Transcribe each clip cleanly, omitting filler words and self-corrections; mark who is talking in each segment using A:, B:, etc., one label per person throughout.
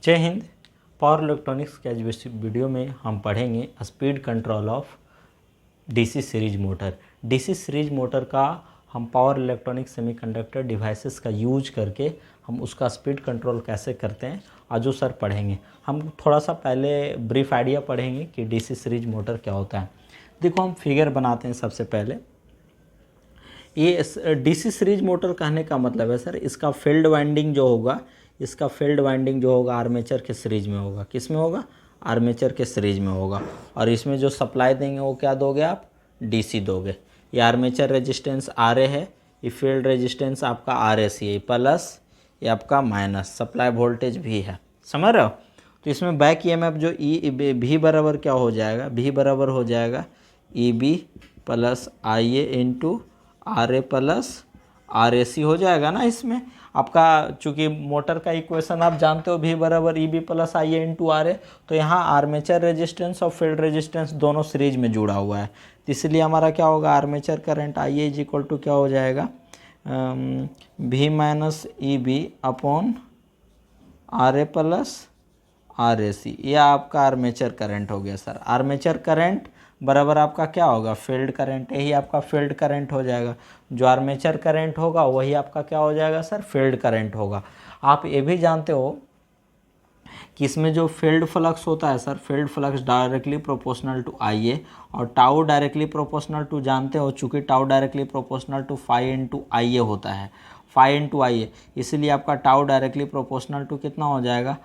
A: जय Hind. Power electronics के आज वीडियो में हम पढ़ेंगे speed control of DC series motor. DC series motor का हम पावर इलेक्ट्रॉनिक सेमीकंडक्टर डिवाइसेस का यूज करके हम उसका स्पीड कंट्रोल कैसे करते हैं आज सर पढ़ेंगे। हम थोड़ा सा पहले ब्रीफ आइडिया पढ़ेंगे कि डीसी सीरीज मोटर क्या होता है। देखो हम फिगर बनाते हैं। सबसे पहले ये डीसी सीरीज मोटर कहने का मतलब है सर, इसका फील्ड वाइंडिंग जो होगा, इसका फील्ड वाइंडिंग जो होगा आर्मेचर के सीरीज में होगा। किस में होगा? आर्मेचर के सीरीज में होगा। और इसमें जो सप्लाई देंगे वो क्या दोगे आप? डीसी दोगे। ये आर्मेचर रेजिस्टेंस आर ए है, ये फील्ड रेजिस्टेंस आपका आर ए सी है, प्लस ये आपका माइनस सप्लाई वोल्टेज भी है। समझ रहे हो? तो इसमें बैक ईएमएफ जो ई भी बराबर क्या हो जाएगा? भी बराबर हो जाएगा E B plus I A into R A plus R A C हो जाएगा ना। इसमें आपका चूँकि मोटर का इक्वेशन आप जानते हो, भी बराबर E B plus I A into R A, तो यहाँ आर्मेचर रेजिस्टेंस और फील्ड रेजिस्टेंस दोनों सीरीज में जुड़ा हुआ है। तो इसलिए हमारा क्या होगा? Armature current I A is equal to क्या हो जाएगा? V minus E B upon R A plus R A C. ये आपका आर्मेचर करंट हो गया सर। आर्मेचर करंट बराबर आपका क्या होगा? Field current. यही आपका फील्ड करंट हो जाएगा। जो आर्मेचर करंट होगा वही आपका क्या हो जाएगा सर? फील्ड करंट होगा। आप ये भी जानते हो कि इसमें जो फील्ड फ्लक्स होता है sir, field flux directly proportional to I A, और टाउ डायरेक्टली प्रोपोर्शनल टू जानते हो, चूँकि tau directly proportional to phi into I A होता है, फाई इंटू आई ए, इसलिए आपका टाउ डायरेक्टली प्रोपोर्शनल टू कितना हो जाएगा?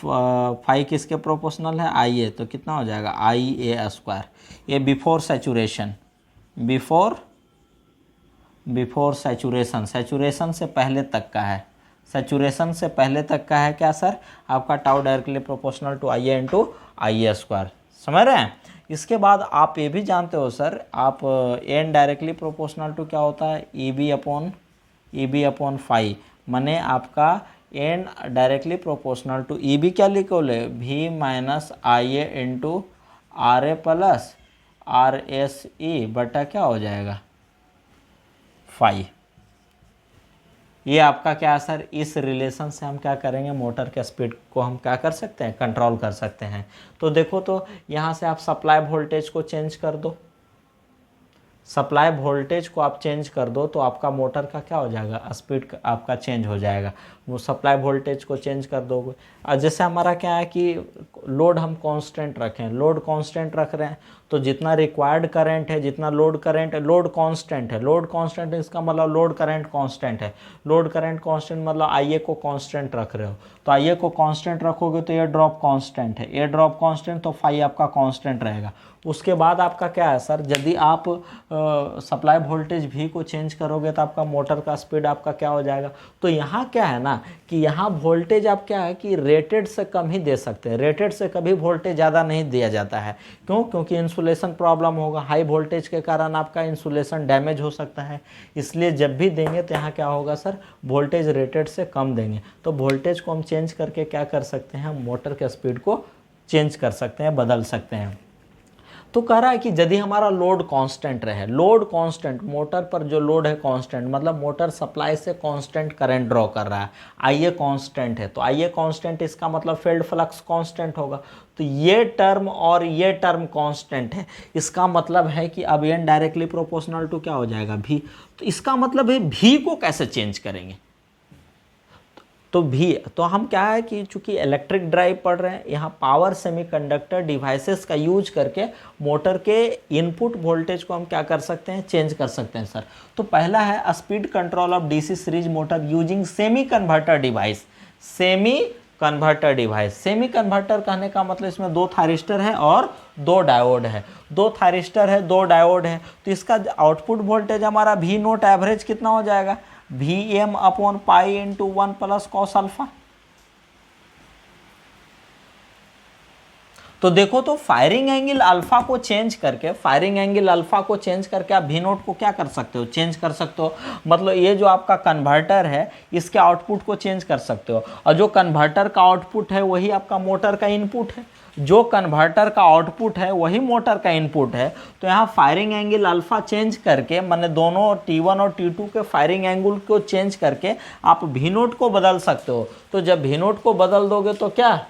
A: फाई किसके प्रोपोर्शनल है? आई ए, तो कितना हो जाएगा? आई ए स्क्वायर। ये before saturation, before saturation, saturation से पहले तक का है। सैचुरेशन से पहले तक का है क्या सर? आपका tau directly proportional to I A into I A square. समझ रहे हैं? इसके बाद आप ये भी जानते हो सर, आप एन डायरेक्टली प्रोपोर्शनल टू क्या होता है? ई बी अपॉन फाई, माने आपका N directly proportional to E B क्या लिखो ले? भी minus I A into R A plus R S E बटा क्या हो जाएगा? फाई। ये आपका क्या है सर? इस रिलेशन से हम क्या करेंगे? मोटर के स्पीड को हम क्या कर सकते हैं? कंट्रोल कर सकते हैं। तो देखो, तो यहाँ से आप सप्लाई वोल्टेज को चेंज कर दो, सप्लाई वोल्टेज को आप चेंज कर दो तो आपका मोटर का क्या हो जाएगा? स्पीड आपका चेंज हो जाएगा। वो सप्लाई वोल्टेज को चेंज कर दोगे। और जैसे हमारा क्या है कि लोड हम कांस्टेंट रखें, लोड कांस्टेंट रख रहे हैं, तो जितना रिक्वायर्ड करंट है, जितना लोड करंट है, लोड कांस्टेंट है, लोड कांस्टेंट है, इसका मतलब लोड करंट कांस्टेंट है। लोड करंट कांस्टेंट मतलब आई ए को कांस्टेंट रख रहे हो, तो आई ए को कांस्टेंट रखोगे तो ये ड्रॉप कांस्टेंट है, ये ड्रॉप कांस्टेंट, तो फाई आपका कांस्टेंट रहेगा। उसके बाद आपका क्या है सर? यदि आप सप्लाई वोल्टेज भी को चेंज करोगे तो आपका मोटर का स्पीड आपका क्या हो जाएगा? तो यहाँ क्या है ना कि यहाँ वोल्टेज आप क्या है कि रेटेड से कम ही दे सकते हैं। रेटेड से कभी वोल्टेज ज़्यादा नहीं दिया जाता है। क्यों? क्योंकि इंसुलेशन प्रॉब्लम होगा, हाई वोल्टेज के कारण आपका इंसुलेशन डैमेज हो सकता है। इसलिए जब भी देंगे तो यहाँ क्या होगा सर? वोल्टेज रेटेड से कम देंगे। तो वोल्टेज को हम चेंज करके क्या कर सकते हैं? मोटर के स्पीड को चेंज कर सकते हैं, बदल सकते हैं। तो कह रहा है कि यदि हमारा लोड कांस्टेंट रहे, लोड कांस्टेंट, मोटर पर जो लोड है कांस्टेंट, मतलब मोटर सप्लाई से कांस्टेंट करंट ड्रॉ कर रहा है, आई ए कांस्टेंट है, तो आई ए कांस्टेंट इसका मतलब फील्ड फ्लक्स कांस्टेंट होगा। तो ये टर्म और ये टर्म कांस्टेंट है, इसका मतलब है कि अब एन डायरेक्टली प्रोपोर्शनल टू क्या हो जाएगा? भी। तो इसका मतलब है भी को कैसे चेंज करेंगे? तो भी, तो हम क्या है कि चूंकि इलेक्ट्रिक ड्राइव पढ़ रहे हैं, यहाँ पावर सेमीकंडक्टर डिवाइसेस का यूज करके मोटर के इनपुट वोल्टेज को हम क्या कर सकते हैं? चेंज कर सकते हैं सर। तो पहला है speed control of DC series motor using semi converter device. Semi converter device, semi converter कहने का मतलब इसमें 2 थायरिस्टर है और 2 डायोड है। 2 थायरिस्टर है, 2 डायोड है, तो इसका आउटपुट वोल्टेज हमारा भी नोट एवरेज कितना हो जाएगा? भी M upon pi into 1 plus cos alpha. तो देखो, तो फायरिंग एंगल अल्फा को चेंज करके, फायरिंग एंगल अल्फा को चेंज करके आप भी नोट को क्या कर सकते हो? चेंज कर सकते हो। मतलब ये जो आपका कन्वर्टर है, इसके आउटपुट को चेंज कर सकते हो, और जो कन्वर्टर का आउटपुट है वही आपका मोटर का इनपुट है। जो कन्वर्टर का आउटपुट है वही मोटर का इनपुट है, तो यहाँ फायरिंग एंगल अल्फा चेंज करके, माने दोनों T1 और T2 के फायरिंग एंगल को चेंज करके आप V नोट को बदल सकते हो। तो जब V नोट को बदल दोगे तो क्या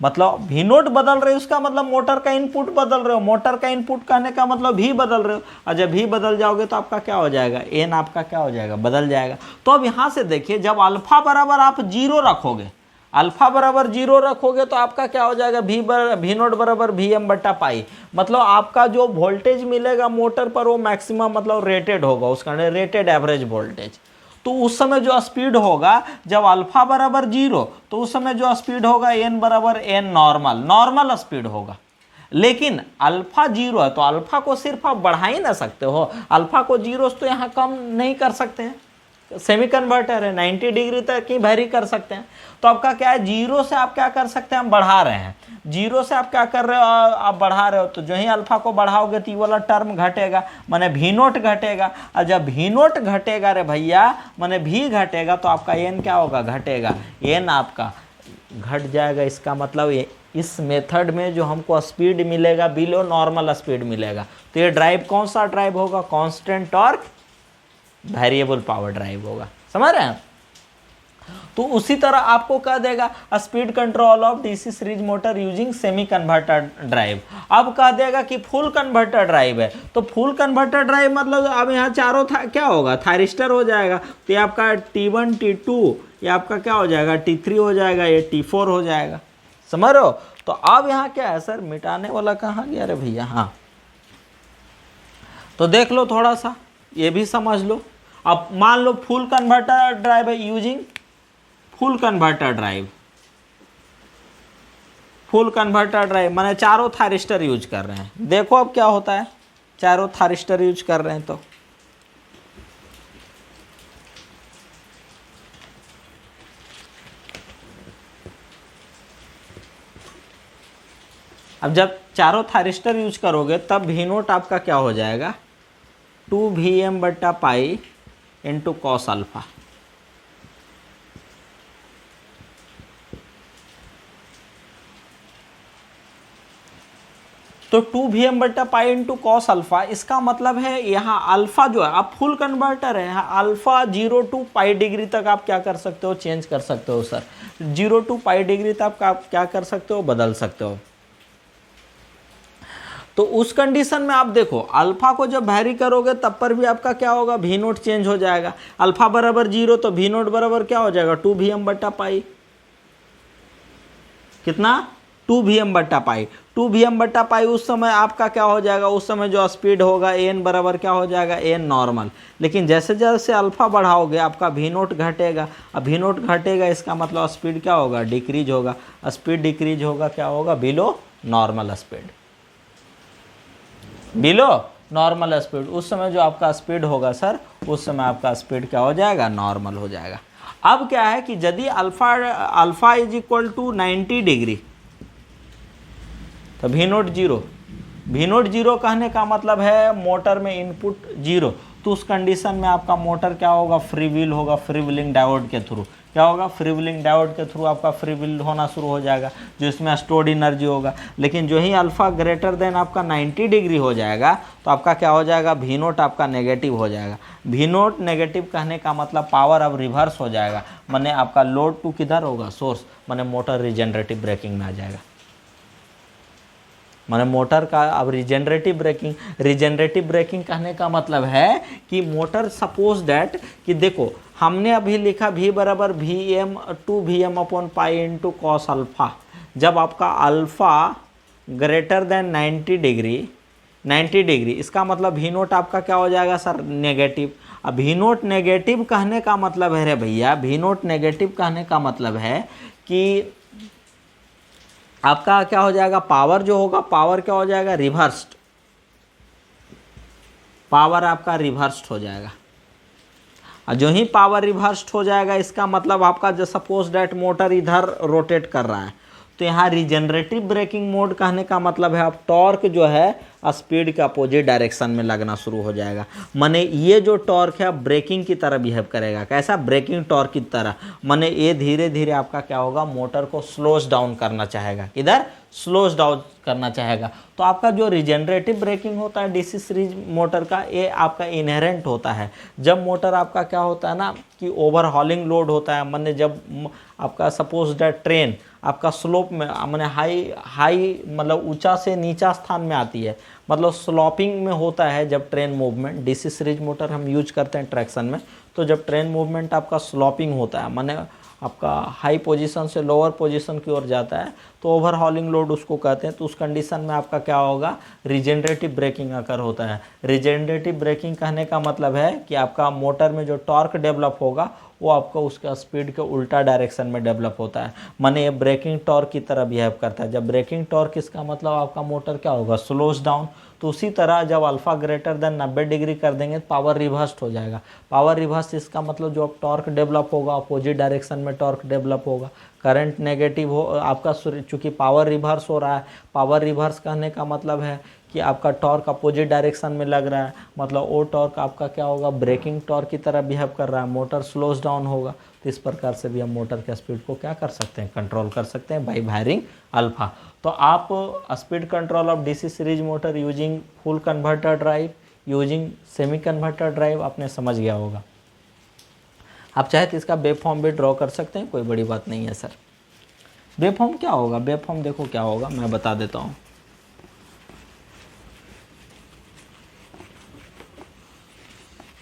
A: मतलब V नोट बदल रहे हो, उसका मतलब मोटर का इनपुट बदल रहे हो, मोटर का इनपुट कहने का मतलब V बदल रहे हो, और जब V बदल जाओगे तो आपका क्या हो जाएगा, N आपका क्या हो जाएगा, बदल जाएगा। तो अब यहाँ से देखिए, जब अल्फा बराबर आप 0 रखोगे, अल्फा बराबर 0 रखोगे तो आपका क्या हो जाएगा, V नोट बराबर Vm बटा पाई, मतलब आपका जो वोल्टेज मिलेगा मोटर पर वो मैक्सिमम मतलब रेटेड होगा, उसका रेटेड एवरेज वोल्टेज। तो उस समय जो स्पीड होगा जब अल्फा बराबर 0, तो उस समय जो स्पीड होगा N बराबर N नॉर्मल स्पीड होगा। लेकिन अल्फा 0 है तो अल्फा को सिर्फ आप बढ़ा ही ना सकते हो, अल्फा को 0 तो यहाँ कम नहीं कर सकते हैं, सेमी कन्वर्टर है 90 डिग्री तक ही वेरी कर सकते हैं। तो आपका क्या है, 0 से आप क्या कर सकते हैं, हम बढ़ा रहे हैं, 0 से आप क्या कर रहे हो, आप बढ़ा रहे हो, तो जो ही अल्फा को बढ़ाओगे तो ये वाला टर्म घटेगा, माने V नोट घटेगा, और जब V नोट घटेगा रे भैया, माने V घटेगा तो आपका N क्या होगा, घटेगा, N आपका घट जाएगा। इसका मतलब ये इस मेथड में जो हमको स्पीड मिलेगा बिलो नॉर्मल स्पीड मिलेगा। तो ये ड्राइव कौन सा ड्राइव होगा, constant torque variable power drive होगा, समझ रहे हैं। तो उसी तरह आपको कह देगा speed control of DC series motor using semi converter drive. अब कह देगा कि फुल कन्वर्टर ड्राइव है, तो फुल कन्वर्टर ड्राइव मतलब अब यहाँ चारों क्या होगा, थायरिस्टर हो जाएगा, तो ये आपका T1 T2 ये आपका क्या हो जाएगा, T3 हो जाएगा, ये T4 हो जाएगा, समझ रहे हो। तो अब यहाँ क्या है सर, मिटाने वाला कहाँ गया रे भैया, हाँ तो देख लो थोड़ा सा, ये भी समझ लो। अब मान लो फुल कन्वर्टर ड्राइव है, using full converter drive, full converter drive माने चारों थायरिस्टर यूज कर रहे हैं। देखो अब क्या होता है, चारों थायरिस्टर यूज कर रहे हैं, तो अब जब चारों थायरिस्टर यूज करोगे तब V नोट आपका क्या हो जाएगा, 2Vm बटा पाई इंटू कॉस अल्फा। तो 2Vm बटा पाई इंटू कॉस अल्फा, इसका मतलब है यहाँ अल्फा जो है, आप फुल कन्वर्टर है, यहाँ अल्फा 0 to पाई डिग्री तक आप क्या कर सकते हो, चेंज कर सकते हो सर, 0 to पाई डिग्री तक आप क्या कर सकते हो, बदल सकते हो। तो उस कंडीशन में आप देखो अल्फा को जब वैरी करोगे तब पर भी आपका क्या होगा, V नोट चेंज हो जाएगा। अल्फा बराबर 0 तो V नोट बराबर क्या हो जाएगा, 2Vm बटा पाई, कितना, 2Vm बटा पाई, 2Vm बटा पाई। उस समय आपका क्या हो जाएगा, उस समय जो स्पीड होगा N बराबर क्या हो जाएगा, N नॉर्मल। लेकिन जैसे जैसे अल्फा बढ़ाओगे आपका V नोट घटेगा, अब V नोट घटेगा इसका मतलब स्पीड क्या होगा, डिक्रीज होगा, स्पीड डिक्रीज होगा, क्या होगा, below normal speed, below normal speed. उस समय जो आपका स्पीड होगा सर, उस समय आपका स्पीड क्या हो जाएगा, नॉर्मल हो जाएगा। अब क्या है कि यदि alpha is equal to 90 degree तो V नोट 0, V नोट 0 कहने का मतलब है मोटर में इनपुट 0, तो उस कंडीशन में आपका मोटर क्या होगा, फ्री व्हील होगा, फ्री व्हीलिंग डायोड के थ्रू क्या होगा, फ्री व्हीलिंग डायोड के थ्रू आपका फ्री व्हील होना शुरू हो जाएगा, जो इसमें स्टोर्ड एनर्जी होगा। लेकिन जो ही अल्फा ग्रेटर देन आपका 90 डिग्री हो जाएगा तो आपका क्या हो जाएगा, V नोट आपका नेगेटिव हो जाएगा। V नोट नेगेटिव कहने का मतलब पावर अब रिवर्स हो जाएगा, माने आपका लोड टू किधर होगा, सोर्स, माने मोटर रिजेनरेटिव ब्रेकिंग में आ जाएगा, माने मोटर का अब रिजेनरेटिव ब्रेकिंग कहने का मतलब है कि मोटर सपोज दैट कि देखो हमने अभी लिखा V बराबर Vm 2Vm upon pi into cos alpha. जब आपका अल्फा ग्रेटर देन 90 डिग्री इसका मतलब V नोट आपका क्या हो जाएगा सर, नेगेटिव। अब V नोट नेगेटिव कहने का मतलब है रे भैया, V नोट नेगेटिव कहने का मतलब है कि आपका क्या हो जाएगा, पावर जो होगा, पावर क्या हो जाएगा, रिवर्स्ड, पावर आपका रिवर्स्ड हो जाएगा। और जो ही पावर रिवर्स्ड हो जाएगा इसका मतलब आपका जो सपोज डैट मोटर इधर रोटेट कर रहा है, तो यहाँ रिजेनरेटिव ब्रेकिंग मोड कहने का मतलब है अब टॉर्क जो है स्पीड के अपोजिट डायरेक्शन में लगना शुरू हो जाएगा। माने ये जो टॉर्क है ब्रेकिंग की तरह बिहेव करेगा। कैसा? ब्रेकिंग टॉर्क की तरह। माने ये धीरे धीरे आपका क्या होगा, मोटर को स्लोज डाउन करना चाहेगा। किधर? स्लोज डाउन करना चाहेगा। तो आपका जो रिजेनरेटिव ब्रेकिंग होता है डीसी सीरीज मोटर का, ये आपका इनहेरेंट होता है। जब मोटर आपका क्या होता है ना कि ओवरहॉलिंग लोड होता है, माने जब आपका सपोज दैट ट्रेन आपका स्लोप में माने हाई मतलब ऊंचा से नीचा स्थान में आती है, मतलब स्लोपिंग में होता है जब train movement. DC series motor हम यूज करते हैं ट्रैक्शन में। तो जब ट्रेन मूवमेंट आपका स्लोपिंग होता है, माने आपका हाई पोजीशन से लोअर पोजीशन की ओर जाता है, तो ओवरहॉलिंग लोड उसको कहते हैं। तो उस कंडीशन में आपका क्या होगा, रिजेनरेटिव ब्रेकिंग अकर होता है। रिजेनरेटिव ब्रेकिंग कहने का मतलब है कि आपका मोटर में जो टॉर्क डेवलप होगा वो आपका उसका स्पीड के उल्टा डायरेक्शन में डेवलप होता है। माने ये ब्रेकिंग टॉर्क की तरह बिहेव करता है। जब ब्रेकिंग टॉर्क, इसका मतलब आपका मोटर क्या होगा, स्लोज डाउन। तो उसी तरह जब अल्फा ग्रेटर देन 90 डिग्री कर देंगे तो पावर रिवर्स्ड हो जाएगा। पावर रिवर्स इसका मतलब जो अब टॉर्क डेवलप होगा अपोजिट डायरेक्शन में टॉर्क डेवलप होगा। करंट नेगेटिव हो आपका, चूँकि पावर रिवर्स हो रहा है। पावर रिवर्स कहने का मतलब है कि आपका टॉर्क अपोजिट डायरेक्शन में लग रहा है, मतलब वो टॉर्क आपका क्या होगा, ब्रेकिंग टॉर्क की तरह बिहेव कर रहा है, मोटर स्लोज डाउन होगा। तो इस प्रकार से भी हम मोटर के स्पीड को क्या कर सकते हैं, कंट्रोल कर सकते हैं बाई वायरिंग अल्फा। तो आप speed control of DC series motor using full converter drive, using semi converter drive आपने समझ गया होगा। आप चाहे तो इसका वेव फॉर्म भी ड्रॉ कर सकते हैं, कोई बड़ी बात नहीं है सर। वेव फॉर्म क्या होगा, वेव फॉर्म देखो क्या होगा, मैं बता देता हूँ।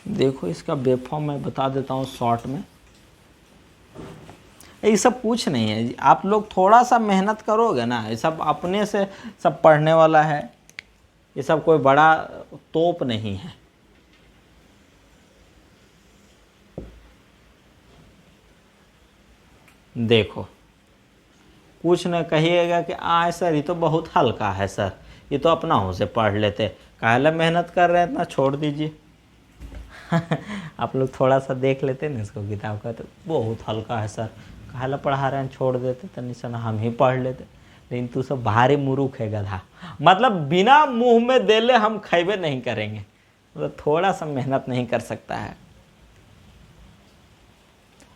A: देखो इसका वेव फॉर्म मैं बता देता हूँ शॉर्ट में। ये सब कुछ नहीं है, आप लोग थोड़ा सा मेहनत करोगे ना, ये सब अपने से सब पढ़ने वाला है। ये सब कोई बड़ा तोप नहीं है। देखो कुछ न कहिएगा कि सर ये तो बहुत हल्का है सर, ये तो अपना हो से पढ़ लेते, काहे मेहनत कर रहे हैं इतना, छोड़ दीजिए। आप लोग थोड़ा सा देख लेते ना इसको किताब का, तो बहुत हल्का है सर, काहे पढ़ा रहे हैं, छोड़ देते तनी सा, हम ही पढ़ लेते। लेकिन तू सब भारी मुरुख है गधा, मतलब बिना मुंह में देले हम खैबे नहीं करेंगे, मतलब थोड़ा सा मेहनत नहीं कर सकता है।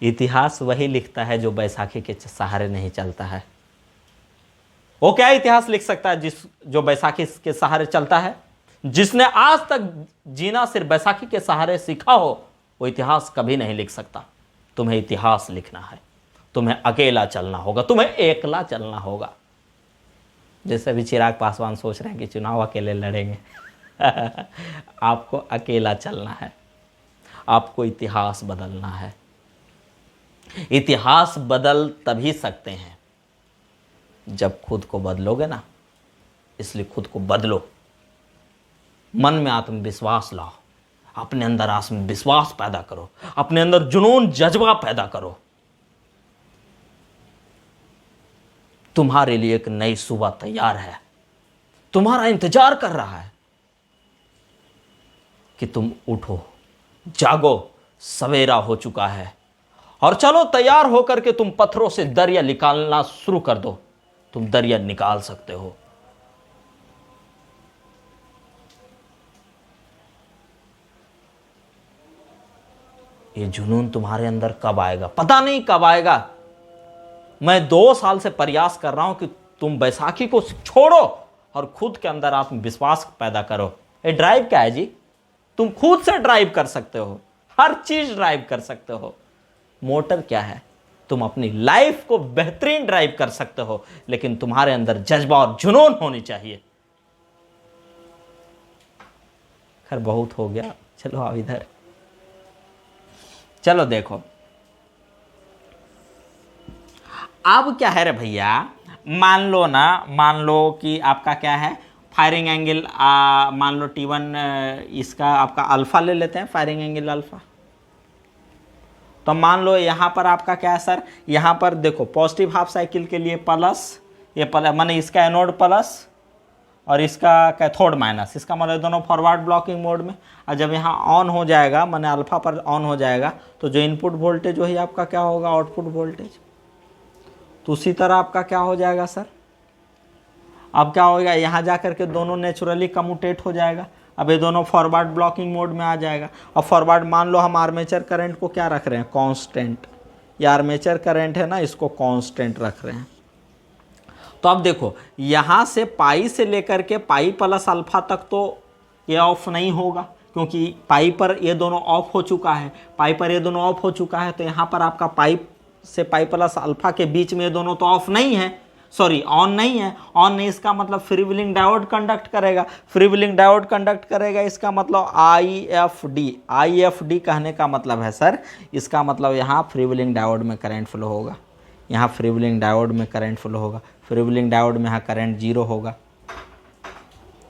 A: इतिहास वही लिखता है जो बैसाखी के सहारे नहीं चलता है। वो क्या इतिहास लिख सकता है जो बैसाखी के सहारे चलता है? जिसने आज तक जीना सिर्फ बैसाखी के सहारे सीखा हो, वो इतिहास कभी नहीं लिख सकता। तुम्हें इतिहास लिखना है, तुम्हें अकेला चलना होगा, तुम्हें एकला चलना होगा। जैसे अभी चिराग पासवान सोच रहे हैं कि चुनाव अकेले लड़ेंगे। आपको अकेला चलना है, आपको इतिहास बदलना है। इतिहास बदल तभी सकते हैं जब खुद को बदलोगे ना, इसलिए खुद को बदलो। मन में आत्मविश्वास लाओ, अपने अंदर आत्मविश्वास पैदा करो, अपने अंदर जुनून जज्बा पैदा करो। तुम्हारे लिए एक नई सुबह तैयार है, तुम्हारा इंतजार कर रहा है कि तुम उठो, जागो, सवेरा हो चुका है, और चलो तैयार होकर के तुम पत्थरों से दरिया निकालना शुरू कर दो। तुम दरिया निकाल सकते हो। ये जुनून तुम्हारे अंदर कब आएगा पता नहीं, कब आएगा। मैं 2 साल से प्रयास कर रहा हूं कि तुम बैसाखी को छोड़ो और खुद के अंदर आत्मविश्वास पैदा करो। ये ड्राइव क्या है जी? तुम खुद से ड्राइव कर सकते हो, हर चीज ड्राइव कर सकते हो। मोटर क्या है? तुम अपनी लाइफ को बेहतरीन ड्राइव कर सकते हो, लेकिन तुम्हारे अंदर जज्बा और जुनून होनी चाहिए। खैर बहुत हो गया, चलो आओ इधर। चलो देखो अब क्या है रे भैया, मान लो कि आपका क्या है, फायरिंग एंगल मान लो T1, इसका आपका अल्फा ले लेते हैं, फायरिंग एंगल अल्फा। तो मान लो यहाँ पर आपका क्या है सर, यहाँ पर देखो पॉजिटिव हाफ साइकिल के लिए प्लस, ये प्लस माने इसका एनोड प्लस और इसका कैथोड माइनस, इसका मतलब दोनों फॉरवर्ड ब्लॉकिंग मोड में। और जब यहाँ ऑन हो जाएगा, माने अल्फा पर ऑन हो जाएगा, तो जो इनपुट वोल्टेज वही आपका क्या होगा, आउटपुट वोल्टेज। तो उसी तरह आपका क्या हो जाएगा सर, अब क्या होगा, यहाँ जा करके दोनों नेचुरली कम्यूटेट हो जाएगा। अब ये दोनों फॉरवर्ड ब्लॉकिंग मोड में आ जाएगा। और फॉरवर्ड मान लो हम आर्मेचर करंट को क्या रख रहे हैं, कांस्टेंट। ये आर्मेचर करंट है ना, इसको कांस्टेंट रख रहे हैं। तो अब देखो यहाँ से पाई से लेकर के पाई प्लस अल्फा तक तो ये ऑफ नहीं होगा, क्योंकि पाई पर ये दोनों ऑफ हो चुका है, पाई पर ये दोनों ऑफ हो चुका है। तो यहाँ पर आपका पाई से पाई प्लस अल्फा के बीच में ये दोनों तो ऑफ नहीं है, सॉरी ऑन नहीं है। ऑन नहीं, इसका मतलब फ्री व्हीलिंग डायोड कंडक्ट करेगा, फ्री व्हीलिंग डायोड कंडक्ट करेगा। इसका मतलब IFD, IFD कहने का मतलब है सर, इसका मतलब यहाँ फ्री व्हीलिंग डायोड में करंट फ्लो होगा, यहाँ फ्री व्हीलिंग डायोड में करंट फ्लो होगा, फ्री व्हीलिंग डायोड में यहाँ करंट 0 होगा।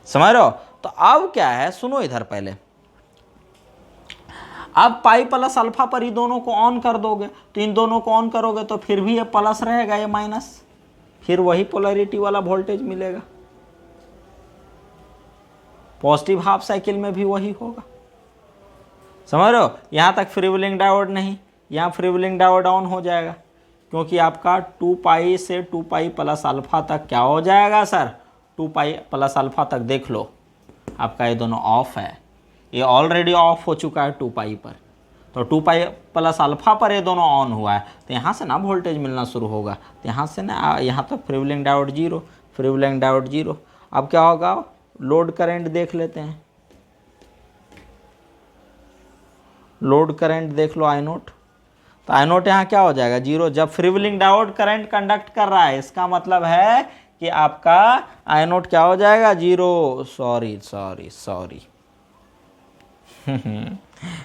A: समझ रहे हो? तो अब क्या है, सुनो इधर पहले, अब पाई प्लस अल्फा पर ये दोनों को ऑन कर दोगे, तो इन दोनों को ऑन करोगे तो फिर भी ये प्लस रहेगा, ये माइनस, फिर वही पोलैरिटी वाला वोल्टेज मिलेगा। पॉजिटिव हाफ साइकिल में भी वही होगा। समझ रहे हो? यहां तक फ्री व्हीलिंग डायोड नहीं, यहां फ्री व्हीलिंग डायोड ऑन हो जाएगा, क्योंकि आपका 2 पाई से 2 पाई प्लस अल्फा तक क्या हो जाएगा सर, 2 पाई प्लस अल्फा तक देख लो आपका ये दोनों ऑफ है, ये ऑलरेडी ऑफ हो चुका है 2 पाई पर। तो 2 पाई प्लस अल्फा पर ये दोनों ऑन हुआ है, तो यहाँ से ना वोल्टेज मिलना शुरू होगा। तो यहाँ से ना यहाँ तक free wheeling diode 0, free wheeling diode 0। अब क्या होगा, लोड करंट देख लेते हैं, लोड करंट देख लो I0। तो I0 यहाँ क्या हो जाएगा 0। जब free wheeling diode current conduct कर रहा है, इसका मतलब है कि आपका I0 क्या हो जाएगा 0। सॉरी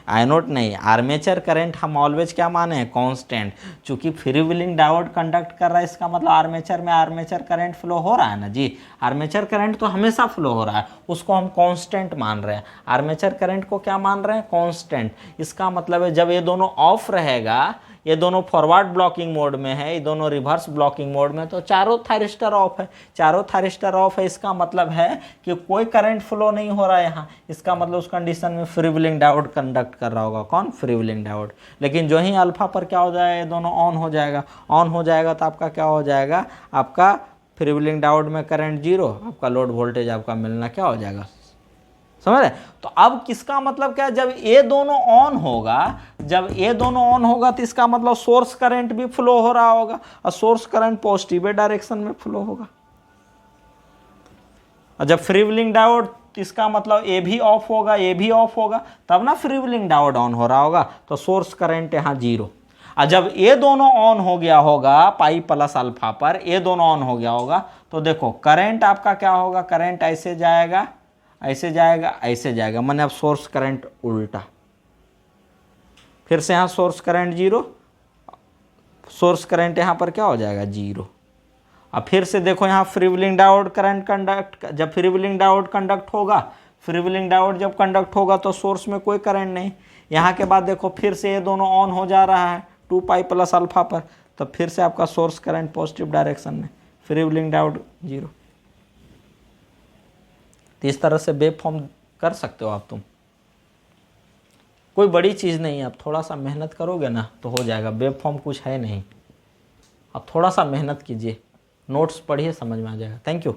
A: I0 नहीं, आर्मेचर करंट हम ऑलवेज क्या माने हैं, कांस्टेंट। चूंकि फ्री व्हीलिंग डायोड कंडक्ट कर रहा है, इसका मतलब आर्मेचर में आर्मेचर करंट फ्लो हो रहा है ना जी, आर्मेचर करंट तो हमेशा फ्लो हो रहा है, उसको हम कांस्टेंट मान रहे हैं। आर्मेचर करंट को क्या मान रहे हैं, कांस्टेंट। इसका मतलब है जब ये दोनों ऑफ रहेगा, ये दोनों फॉरवर्ड ब्लॉकिंग मोड में है, ये दोनों रिवर्स ब्लॉकिंग मोड में, तो चारों थायरिस्टर ऑफ है, चारों थायरिस्टर ऑफ है। इसका मतलब है कि कोई करंट फ्लो नहीं हो रहा है यहाँ। इसका मतलब उस कंडीशन में फ्री व्हीलिंग डायोड कंडक्ट कर रहा होगा, कौन, फ्री व्हीलिंग डायोड। लेकिन जो ही अल्फा पर क्या हो जाएगा, ये दोनों ऑन हो जाएगा, ऑन हो जाएगा तो आपका क्या हो जाएगा, आपका फ्री व्हीलिंग डायोड में करंट 0, आपका लोड वोल्टेज आपका मिलना क्या हो जाएगा। समझ रहे? तो अब किसका मतलब क्या है, जब ये दोनों ऑन होगा, जब ये दोनों ऑन होगा तो इसका मतलब सोर्स करंट भी फ्लो हो रहा होगा, और सोर्स करंट पॉजिटिव डायरेक्शन में फ्लो होगा। और जब फ्री व्हीलिंग डायोड, इसका मतलब ये भी ऑफ होगा, ये भी ऑफ होगा, तब ना फ्री व्हीलिंग डायोड ऑन हो रहा होगा, तो सोर्स करंट यहाँ 0। और जब ये दोनों ऑन हो गया होगा पाई प्लस अल्फा पर, ये दोनों ऑन हो गया होगा, तो देखो करंट आपका क्या होगा, करंट ऐसे जाएगा, ऐसे जाएगा, ऐसे जाएगा, मैंने अब सोर्स करंट उल्टा, फिर से यहाँ सोर्स करंट 0, सोर्स करंट यहाँ पर क्या हो जाएगा 0। अब फिर से देखो यहाँ free wheeling diode current conduct, जब फ्री व्हीलिंग डायोड कंडक्ट होगा, फ्री व्हीलिंग डायोड जब कंडक्ट होगा तो सोर्स में कोई करंट नहीं। यहाँ के बाद देखो फिर से ये दोनों ऑन हो जा रहा है 2 पाई प्लस अल्फा पर, तो फिर से आपका सोर्स करंट पॉजिटिव डायरेक्शन में, फ्री व्हीलिंग डायोड 0। तो इस तरह से वेव फॉर्म कर सकते हो आप तुम, कोई बड़ी चीज़ नहीं है। आप थोड़ा सा मेहनत करोगे ना तो हो जाएगा, वेव फॉर्म कुछ है नहीं, आप थोड़ा सा मेहनत कीजिए, नोट्स पढ़िए, समझ में आ जाएगा। Thank you.